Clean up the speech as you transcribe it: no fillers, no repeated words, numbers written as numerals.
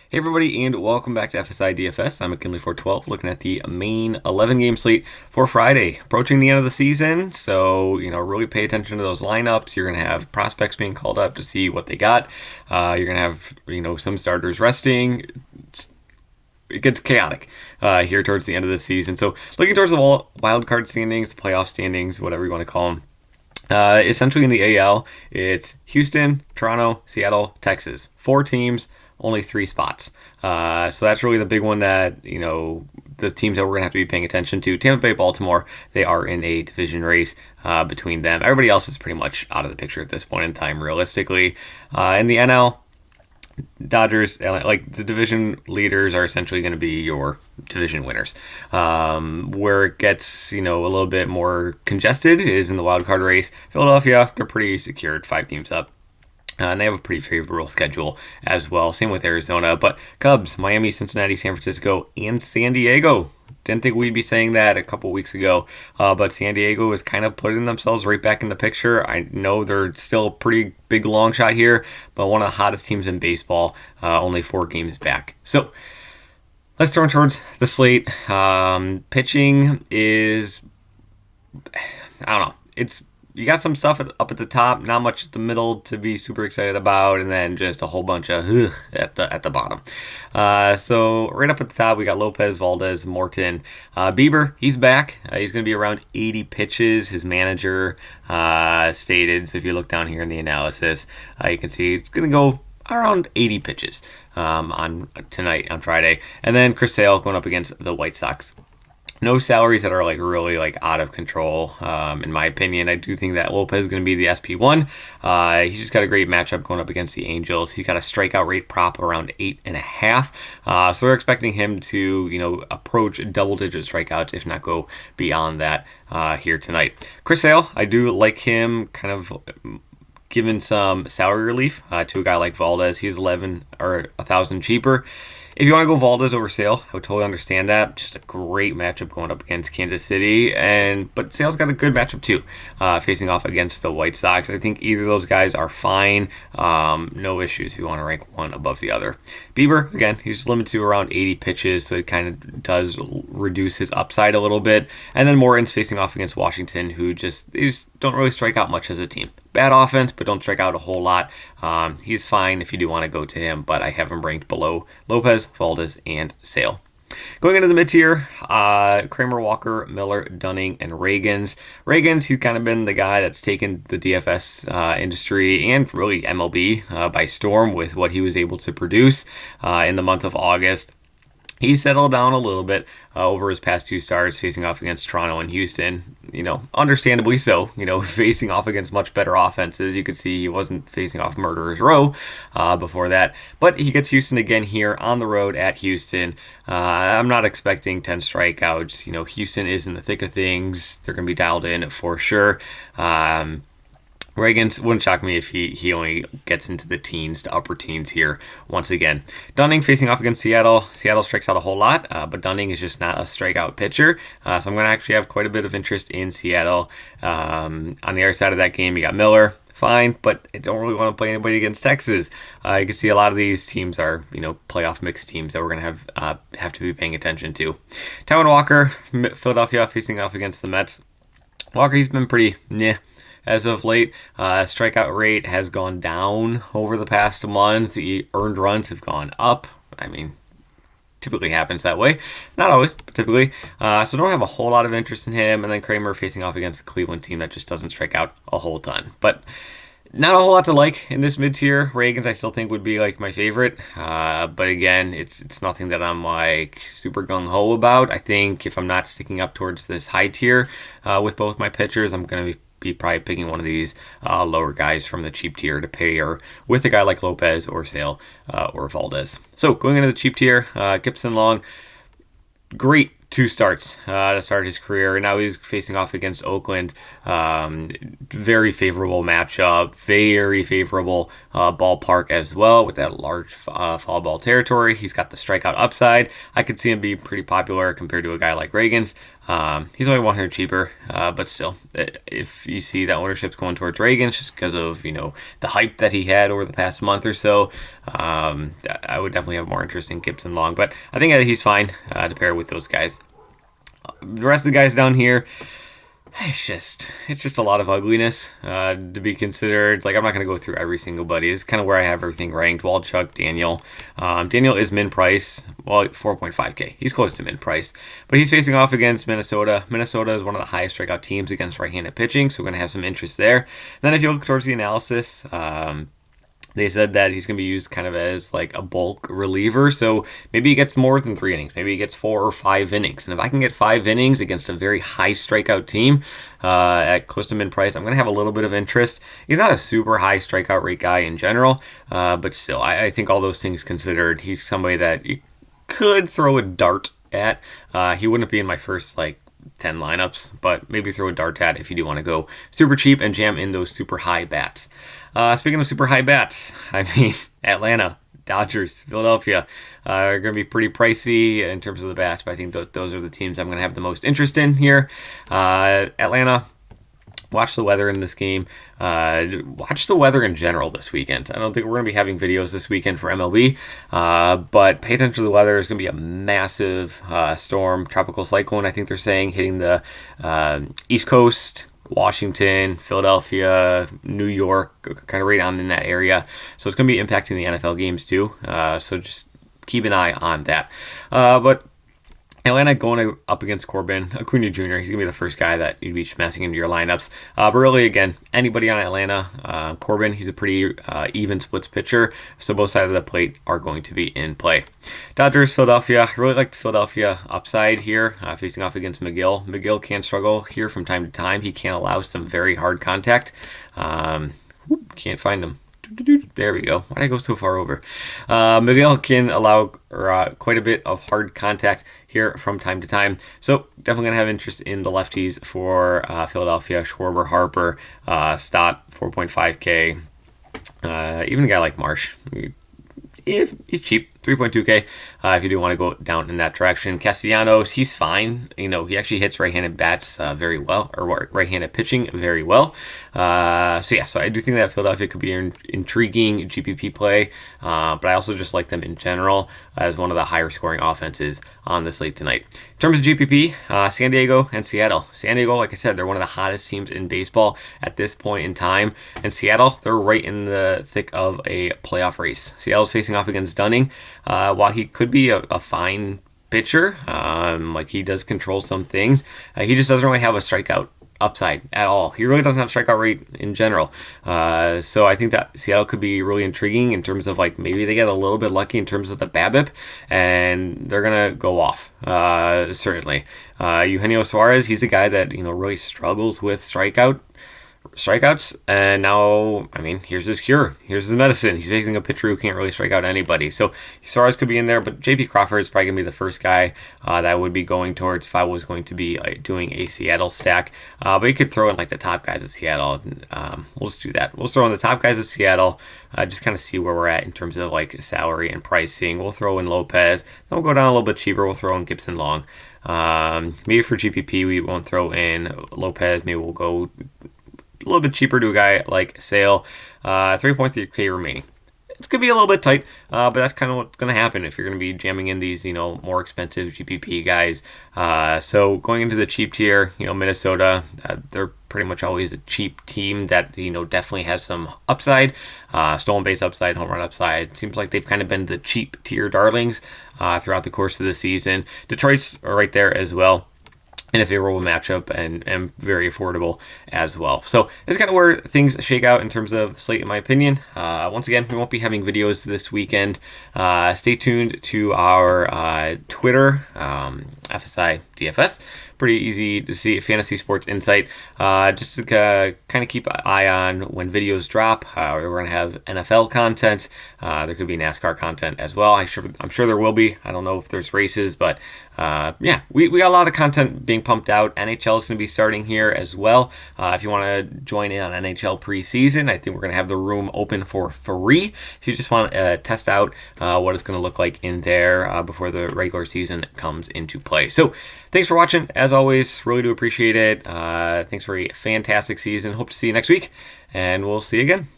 Hey everybody, and welcome back to FSi DFS. I'm McKinley412, looking at the main 11-game slate for Friday. Approaching the end of the season, so really pay attention to those lineups. You're gonna have prospects being called up to see what they got. You're gonna have some starters resting. It gets chaotic here towards the end of the season. So looking towards the wild card standings, the playoff standings, whatever you want to call them. Essentially in the AL, it's Houston, Toronto, Seattle, Texas. 4 teams. Only 3 spots. So that's really the big one that, the teams that we're going to have to be paying attention to. Tampa Bay, Baltimore, they are in a division race between them. Everybody else is pretty much out of the picture at this point in time, realistically. In the NL, Dodgers, like the division leaders are essentially going to be your division winners. Where it gets, a little bit more congested is in the wild card race. Philadelphia, they're pretty secured, 5 games up. And they have a pretty favorable schedule as well. Same with Arizona. But Cubs, Miami, Cincinnati, San Francisco, and San Diego. Didn't think we'd be saying that a couple weeks ago. But San Diego is kind of putting themselves right back in the picture. I know they're still a pretty big long shot here, but one of the hottest teams in baseball, only 4 games back. So let's turn towards the slate. Pitching is, I don't know. You got some stuff up at the top, not much at the middle to be super excited about, and then just a whole bunch of at the bottom. So right up at the top, we got Lopez, Valdez, Morton. Bieber, he's back. He's going to be around 80 pitches. His manager stated, so if you look down here in the analysis, you can see it's going to go around 80 pitches on tonight, on Friday. And then Chris Sale going up against the White Sox. No salaries that are really out of control, in my opinion. I do think that Lopez is going to be the SP1. He's just got a great matchup going up against the Angels. He's got a strikeout rate prop around 8.5. So they're expecting him to, approach double-digit strikeouts, if not go beyond that here tonight. Chris Sale, I do like him kind of giving some salary relief to a guy like Valdez. He's 11 or 1,000 cheaper. If you want to go Valdez over Sale, I would totally understand that. Just a great matchup going up against Kansas City, but Sale's got a good matchup too, facing off against the White Sox. I think either of those guys are fine. No issues if you want to rank one above the other. Bieber, again, he's limited to around 80 pitches, so it kind of does reduce his upside a little bit. And then Morton's facing off against Washington, who they just don't really strike out much as a team. Bad offense, but don't strike out a whole lot. He's fine if you do want to go to him, but I have him ranked below Lopez, Valdez, and Sale. Going into the mid-tier, Kramer, Walker, Miller, Dunning, and Ragans. Ragans, he's kind of been the guy that's taken the DFS industry and really MLB by storm with what he was able to produce in the month of August. He settled down a little bit over his past 2 starts, facing off against Toronto and Houston. Understandably so. Facing off against much better offenses. You could see he wasn't facing off Murderers Row before that. But he gets Houston again here on the road at Houston. I'm not expecting 10 strikeouts. Houston is in the thick of things. They're going to be dialed in for sure. Ragans, wouldn't shock me if he only gets into the teens to upper teens here once again. Dunning facing off against Seattle. Seattle strikes out a whole lot, but Dunning is just not a strikeout pitcher. So I'm going to actually have quite a bit of interest in Seattle. On the other side of that game, you got Miller. Fine, but I don't really want to play anybody against Texas. You can see a lot of these teams are, playoff mixed teams that we're going to have to be paying attention to. Taijuan Walker, Philadelphia facing off against the Mets. Walker, he's been pretty as of late. Strikeout rate has gone down over the past month. The earned runs have gone up. Typically happens that way. Not always, but typically. So don't have a whole lot of interest in him. And then Kramer facing off against the Cleveland team that just doesn't strike out a whole ton. But not a whole lot to like in this mid-tier. Ragans I still think would be my favorite. But again, it's nothing that I'm super gung-ho about. I think if I'm not sticking up towards this high tier with both my pitchers, I'm going to be probably picking one of these lower guys from the cheap tier to pair with a guy like Lopez or Sale or Valdez. So going into the cheap tier, Gibson Long, great 2 starts to start his career, and now he's facing off against Oakland. Very favorable matchup, very favorable ballpark as well, with that large foul ball territory. He's got the strikeout upside. I could see him be pretty popular compared to a guy like Reagan's. He's only 100 cheaper, but still, if you see that ownership's going towards Reagan just because of, the hype that he had over the past month or so, I would definitely have more interest in Gibson Long, but I think he's fine to pair with those guys. The rest of the guys down here, it's just a lot of ugliness to be considered. Like, I'm not going to go through every single buddy. It's kind of where I have everything ranked. Walchuk, Daniel. Daniel is min price. Well, 4.5K. He's close to min price. But he's facing off against Minnesota. Minnesota is one of the highest strikeout teams against right-handed pitching, so we're going to have some interest there. And then if you look towards the analysis, they said that he's going to be used kind of as like a bulk reliever. So maybe he gets more than 3 innings. Maybe he gets 4 or 5 innings. And if I can get 5 innings against a very high strikeout team at close to min price, I'm going to have a little bit of interest. He's not a super high strikeout rate guy in general, but still, I think all those things considered, he's somebody that you could throw a dart at. He wouldn't be in my first 10 lineups, but maybe throw a dart at if you do want to go super cheap and jam in those super high bats. Speaking of super high bats, Atlanta, Dodgers, Philadelphia are going to be pretty pricey in terms of the bats, but I think those are the teams I'm going to have the most interest in here. Atlanta, watch the weather in this game. Watch the weather in general this weekend. I don't think we're going to be having videos this weekend for MLB, but pay attention to the weather. There's going to be a massive storm, tropical cyclone, I think they're saying, hitting the East Coast, Washington, Philadelphia, New York, kind of right on in that area. So it's going to be impacting the NFL games too. So just keep an eye on that. But Atlanta going up against Corbin, Acuna Jr., he's going to be the first guy that you'd be smashing into your lineups. But really, again, anybody on Atlanta, Corbin, he's a pretty even splits pitcher, so both sides of the plate are going to be in play. Dodgers, Philadelphia, I really like the Philadelphia upside here, facing off against McGill. McGill can struggle here from time to time. He can allow some very hard contact. Can't find him. There we go. Why did I go so far over? McGill can allow quite a bit of hard contact here from time to time. So definitely going to have interest in the lefties for Philadelphia. Schwarber, Harper, Stott, 4.5K. Even a guy like Marsh, if he's cheap, 3.2K. If you do want to go down in that direction. Castellanos, he's fine. He actually hits right-handed bats very well, or right-handed pitching very well. So I do think that Philadelphia could be an intriguing GPP play, but I also just like them in general as one of the higher scoring offenses on the slate tonight. In terms of GPP, San Diego and Seattle. San Diego, like I said, they're one of the hottest teams in baseball at this point in time. And Seattle, they're right in the thick of a playoff race. Seattle's facing off against Dunning. While he could be a fine pitcher, he does control some things, he just doesn't really have a strikeout upside at all. He really doesn't have strikeout rate in general. So I think that Seattle could be really intriguing in terms of maybe they get a little bit lucky in terms of the BABIP and they're going to go off. Certainly. Eugenio Suarez, he's a guy that, really struggles with strikeouts, and now, here's his cure. Here's his medicine. He's facing a pitcher who can't really strike out anybody. So Suarez could be in there, but JP Crawford is probably going to be the first guy that I would be going towards if I was going to be doing a Seattle stack. But you could throw in the top guys of Seattle. We'll just do that. We'll throw in the top guys of Seattle, just kind of see where we're at in terms of salary and pricing. We'll throw in Lopez. Then we'll go down a little bit cheaper. We'll throw in Gibson Long. Maybe for GPP, we won't throw in Lopez. Maybe we'll go a little bit cheaper to a guy like Sale. 3.3K remaining. It's going to be a little bit tight, but that's kind of what's going to happen if you're going to be jamming in these, more expensive GPP guys. So going into the cheap tier, Minnesota, they're pretty much always a cheap team that, definitely has some upside, stolen base upside, home run upside. Seems like they've kind of been the cheap tier darlings throughout the course of the season. Detroit's right there as well, in a favorable matchup and very affordable as well. So that's kind of where things shake out in terms of the slate, in my opinion. Once again, we won't be having videos this weekend. Stay tuned to our Twitter, FSi DFS. Pretty easy to see, Fantasy Sports Insight. Just to kind of keep an eye on when videos drop. We're going to have NFL content. There could be NASCAR content as well. I'm sure there will be. I don't know if there's races, but yeah, we got a lot of content being pumped out. NHL is going to be starting here as well. If you want to join in on NHL preseason, I think we're going to have the room open for free. If you just want to test out what it's going to look like in there before the regular season comes into play. So thanks for watching. As always, really do appreciate it. Thanks for a fantastic season. Hope to see you next week, and we'll see you again.